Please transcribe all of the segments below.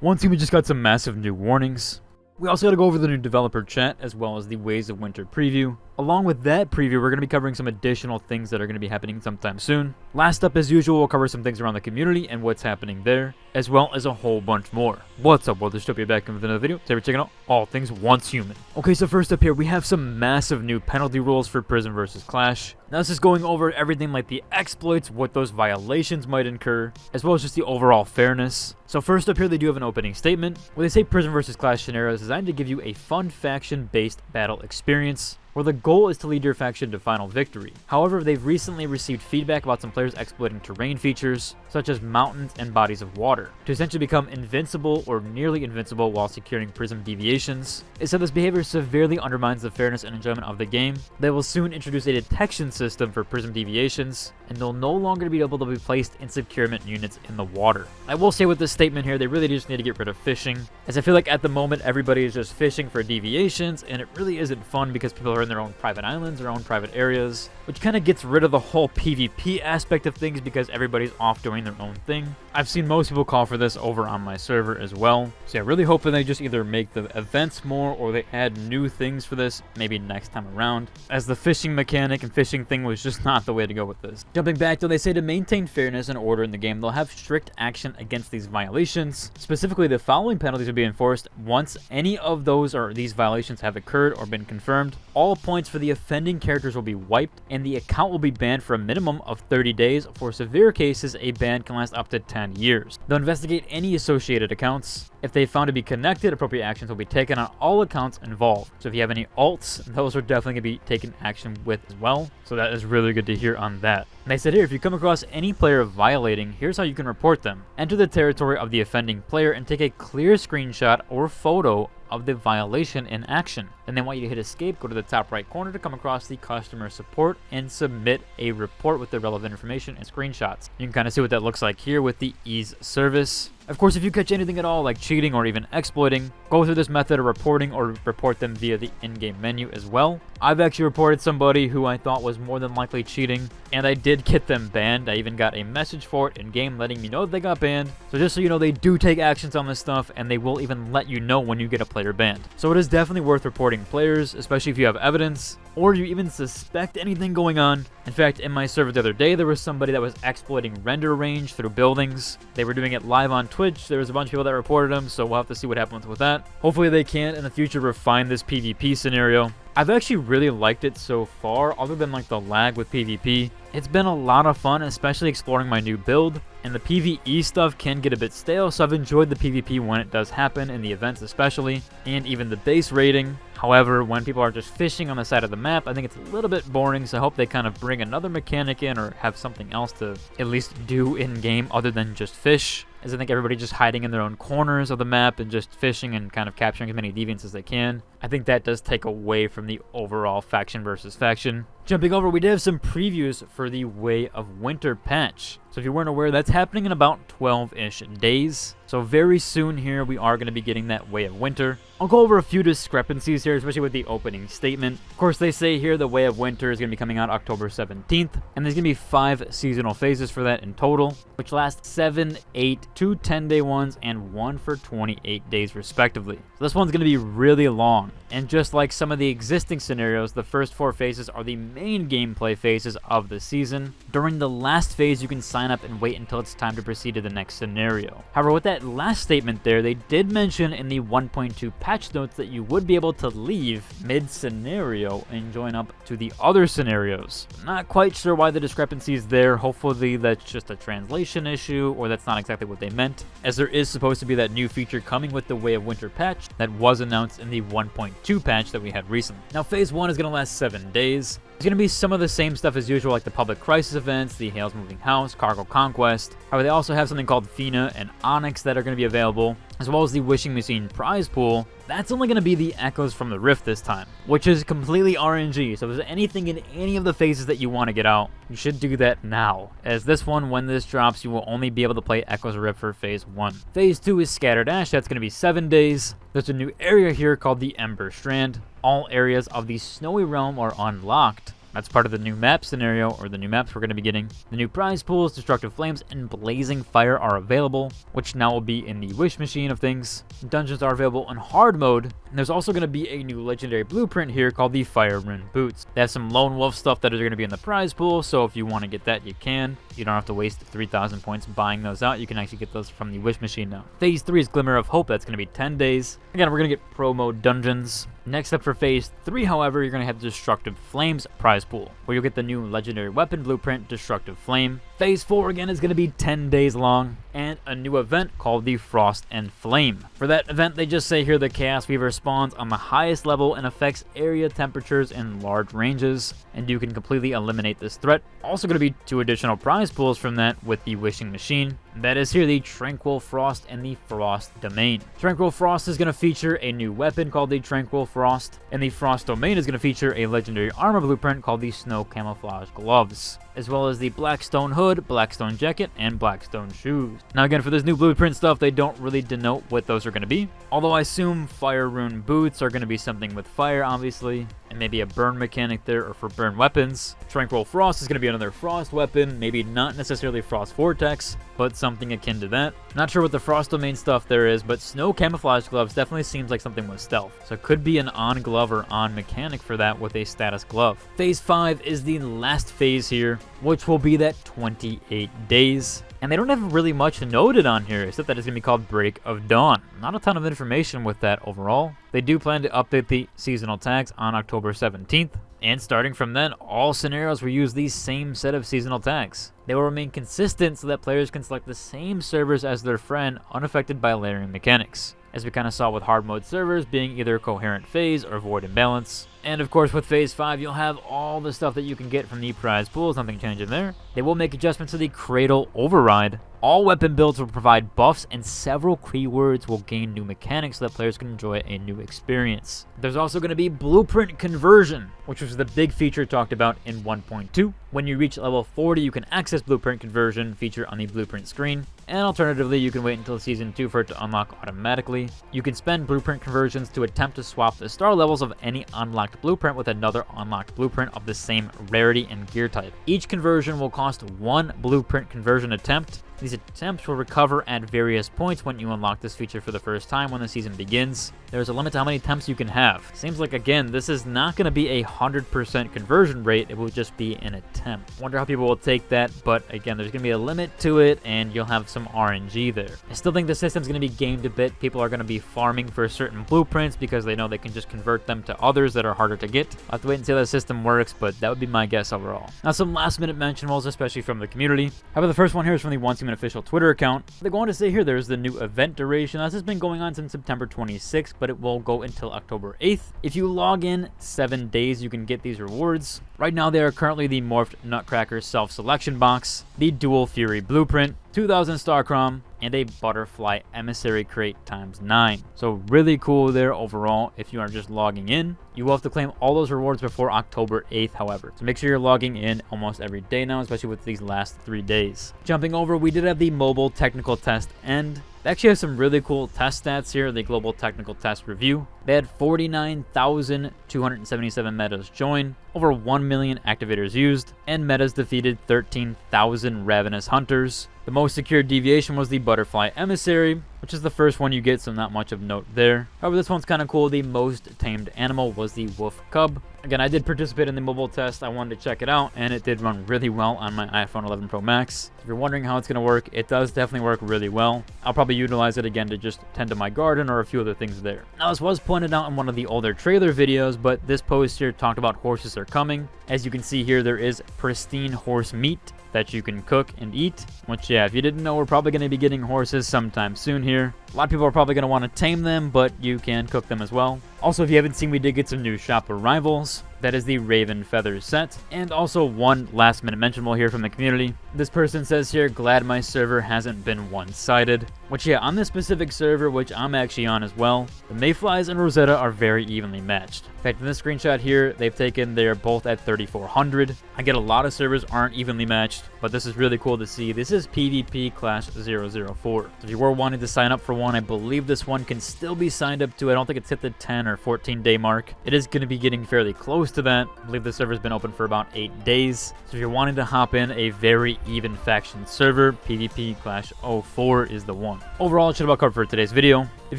One team just got some massive new warnings. We also got to go over the new developer chat as well as the Ways of Winter preview. Along with that preview, we're going to be covering some additional things that are going to be happening sometime soon. Last up, as usual, we'll cover some things around the community and what's happening there, as well as a whole bunch more. What's up, world? Dystopia back with another video. Today we're checking out all things Once Human. Okay, so first up here, we have some massive new penalty rules for Prison vs. Clash. Now this is going over everything like the exploits, what those violations might incur, as well as just the overall fairness. So first up here, they do have an opening statement where they say Prison vs. Clash scenario is designed to give you a fun faction-based battle experience, where the goal is to lead your faction to final victory. However, they've recently received feedback about some players exploiting terrain features, such as mountains and bodies of water, to essentially become invincible or nearly invincible while securing prism deviations. It said this behavior severely undermines the fairness and enjoyment of the game. They will soon introduce a detection system for prism deviations, and they'll no longer be able to be placed in securement units in the water. I will say with this statement here, they really just need to get rid of fishing, as I feel like at the moment everybody is just fishing for deviations, and it really isn't fun because people are in their own private islands, their own private areas, which kind of gets rid of the whole PvP aspect of things because everybody's off doing their own thing. I've seen most people call for this over on my server as well, so yeah, really hoping they just either make the events more or they add new things for this maybe next time around, as the fishing mechanic and fishing thing was just not the way to go with this. Jumping back though, they say to maintain fairness and order in the game, they'll have strict action against these violations. Specifically, the following penalties will be enforced once any of those or these violations have occurred or been confirmed. All points for the offending characters will be wiped, and the account will be banned for a minimum of 30 days. For severe cases, a ban can last up to 10 years. They'll investigate any associated accounts. If they found to be connected, appropriate actions will be taken on all accounts involved. So if you have any alts, those are definitely going to be taken action with as well. So that is really good to hear on that. And they said here, if you come across any player violating, here's how you can report them. Enter the territory of the offending player and take a clear screenshot or photo of the violation in action. And they want you to hit escape, go to the top right corner to come across the customer support and submit a report with the relevant information and screenshots. You can kind of see what that looks like here with the ease service. Of course, if you catch anything at all like cheating or even exploiting, go through this method of reporting or report them via the in-game menu as well. I've actually reported somebody who I thought was more than likely cheating, and I did get them banned. I even got a message for it in-game letting me know that they got banned. So just so you know, they do take actions on this stuff, and they will even let you know when you get a player banned. So it is definitely worth reporting players, especially if you have evidence, or you even suspect anything going on. In fact, in my server the other day, there was somebody that was exploiting render range through buildings. They were doing it live on Twitch. There was a bunch of people that reported them, so we'll have to see what happens with that. Hopefully they can, in the future, refine this PvP scenario. I've actually really liked it so far, other than like the lag with PvP. It's been a lot of fun, especially exploring my new build, and the PvE stuff can get a bit stale, so I've enjoyed the PvP when it does happen, in the events especially, and even the base raiding. However, when people are just fishing on the side of the map, I think it's a little bit boring, so I hope they kind of bring another mechanic in or have something else to at least do in-game other than just fish. As I think everybody just hiding in their own corners of the map and just fishing and kind of capturing as many deviants as they can. I think that does take away from the overall faction versus faction. Jumping over, we did have some previews for the Way of Winter patch. So if you weren't aware, that's happening in about 12-ish days. So very soon here, we are going to be getting that Way of Winter. I'll go over a few discrepancies here, especially with the opening statement. Of course, they say here the Way of Winter is going to be coming out October 17th, and there's going to be 5 seasonal phases for that in total, which last 7, 8, 2 10-day ones, and 1 for 28 days respectively. So this one's going to be really long. And just like some of the existing scenarios, the first 4 phases are the main gameplay phases of the season. During the last phase, you can sign up and wait until it's time to proceed to the next scenario. However, with that last statement there, they did mention in the 1.2 patch notes that you would be able to leave mid-scenario and join up to the other scenarios. Not quite sure why the discrepancy is there. Hopefully that's just a translation issue, or that's not exactly what they meant, as there is supposed to be that new feature coming with the Way of Winter patch that was announced in the 1.2 patch that we had recently. Now, phase 1 is going to last 7 days. It's going to be some of the same stuff as usual, like the public crisis events, the Hales Moving House, Cargo Conquest. However, they also have something called Fina and Onyx that are going to be available, as well as the Wishing Machine prize pool. That's only going to be the Echoes from the Rift this time, which is completely RNG. So if there's anything in any of the phases that you want to get out, you should do that now, as this one, when this drops, you will only be able to play Echoes of Rift for phase 1. Phase 2 is Scattered Ash. That's going to be 7 days. There's a new area here called the Ember Strand. All areas of the Snowy Realm are unlocked. That's part of the new map scenario, or the new maps we're going to be getting. The new prize pools, Destructive Flames, and Blazing Fire are available, which now will be in the wish machine of things. Dungeons are available in hard mode, and there's also going to be a new legendary blueprint here called the Fire Rune Boots. They have some Lone Wolf stuff that are going to be in the prize pool, so if you want to get that, you can. You don't have to waste 3,000 points buying those out. You can actually get those from the wish machine now. Phase 3 is Glimmer of Hope. That's going to be 10 days. Again, we're going to get pro mode dungeons. Next up for Phase 3, however, you're going to have Destructive Flames prize pool, where you'll get the new legendary weapon blueprint, Destructive Flame. Phase 4, again, is going to be 10 days long, and a new event called the Frost and Flame. For that event, they just say here the Chaos Weaver spawns on the highest level and affects area temperatures in large ranges, and you can completely eliminate this threat. Also going to be 2 additional prize pools from that with the Wishing Machine. That is here the Tranquil Frost and the Frost Domain. Tranquil Frost is going to feature a new weapon called the Tranquil Frost, and the Frost Domain is going to feature a legendary armor blueprint called the Snow Camouflage Gloves, as well as the Blackstone Hood, Blackstone Jacket, and Blackstone Shoes. Now again, for this new blueprint stuff, they don't really denote what those are going to be, although I assume Fire Rune Boots are going to be something with fire, obviously, and maybe a burn mechanic there, or for burn weapons. Tranquil Frost is going to be another frost weapon, maybe not necessarily Frost Vortex, but something akin to that. Not sure what the Frost Domain stuff there is, but Snow Camouflage Gloves definitely seems like something with stealth, so it could be an on glove or on mechanic for that with a status glove. Phase 5 is the last phase here, which will be that 28 days. And they don't have really much noted on here, except that it's going to be called Break of Dawn. Not a ton of information with that overall. They do plan to update the seasonal tags on October 17th. And starting from then, all scenarios will use these same set of seasonal tags. They will remain consistent so that players can select the same servers as their friend, unaffected by layering mechanics, as we kind of saw with hard mode servers being either Coherent Phase or Void Imbalance. And of course with Phase 5, you'll have all the stuff that you can get from the prize pools, nothing changing there. They will make adjustments to the Cradle Override. All weapon builds will provide buffs, and several keywords will gain new mechanics so that players can enjoy a new experience. There's also going to be Blueprint Conversion, which was the big feature talked about in 1.2. When you reach level 40, you can access Blueprint Conversion feature on the blueprint screen, and alternatively, you can wait until Season 2 for it to unlock automatically. You can spend Blueprint Conversions to attempt to swap the star levels of any unlocked blueprint with another unlocked blueprint of the same rarity and gear type. Each conversion will cost 1 Blueprint Conversion attempt. These attempts will recover at various points when you unlock this feature for the first time when the season begins. There's a limit to how many attempts you can have. Seems like, again, this is not going to be a 100% conversion rate, it will just be an attempt. Wonder how people will take that, but again, there's going to be a limit to it, and you'll have some RNG there. I still think the system's going to be gamed a bit. People are going to be farming for certain blueprints because they know they can just convert them to others that are harder to get. I'll have to wait and see how the system works, but that would be my guess overall. Now, some last-minute mentionables, especially from the community. However, the first one here is from the Once Human official Twitter account. They go on to say here there's the new event duration. This has been going on since September 26th, but it will go until October 8th. If you log in 7 days, you can get these rewards. Right now, they are currently the Morphed Nutcracker self-selection box, the Dual Fury Blueprint, 2000 Star Crom, and a Butterfly Emissary Crate ×9. So really cool there overall if you are just logging in. You will have to claim all those rewards before October 8th, however. So make sure you're logging in almost every day now, especially with these last 3 days. Jumping over, we did have the mobile technical test end. They actually have some really cool test stats here, the Global Technical Test Review. They had 49,277 metas join, over 1 million activators used, and metas defeated 13,000 Ravenous Hunters. The most secure deviation was the Butterfly Emissary, which is the first one you get, so not much of note there. However, this one's kind of cool. The most tamed animal was the Wolf Cub. Again, I did participate in the mobile test. I wanted to check it out, and it did run really well on my iPhone 11 Pro Max. If you're wondering how it's going to work, it does definitely work really well. I'll probably utilize it again to just tend to my garden or a few other things there. Now, this was pointed out in one of the older trailer videos, but this post here talked about horses are coming. As you can see here, there is pristine horse meat that you can cook and eat, which, yeah, if you didn't know, we're probably going to be getting horses sometime soon here. A lot of people are probably going to want to tame them, but you can cook them as well. Also, if you haven't seen, we did get some new shop arrivals. That is the Raven Feathers set. And also one last minute mentionable here from the community. This person says here, glad my server hasn't been one-sided. Which, yeah, on this specific server, which I'm actually on as well, the Mayflies and Rosetta are very evenly matched. In fact, in this screenshot here, they've taken, they're both at 3,400. I get a lot of servers aren't evenly matched, but this is really cool to see. This is PvP Clash 004. So if you were wanting to sign up for one, I believe this one can still be signed up to. I don't think it's hit the 10 or our 14-day mark. It is going to be getting fairly close to that. I believe the server's been open for about 8 days. So if you're wanting to hop in a very even faction server, PvP Clash 04 is the one. Overall, it should about cover for today's video. If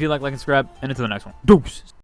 you like and subscribe, and until the next one. Deuces!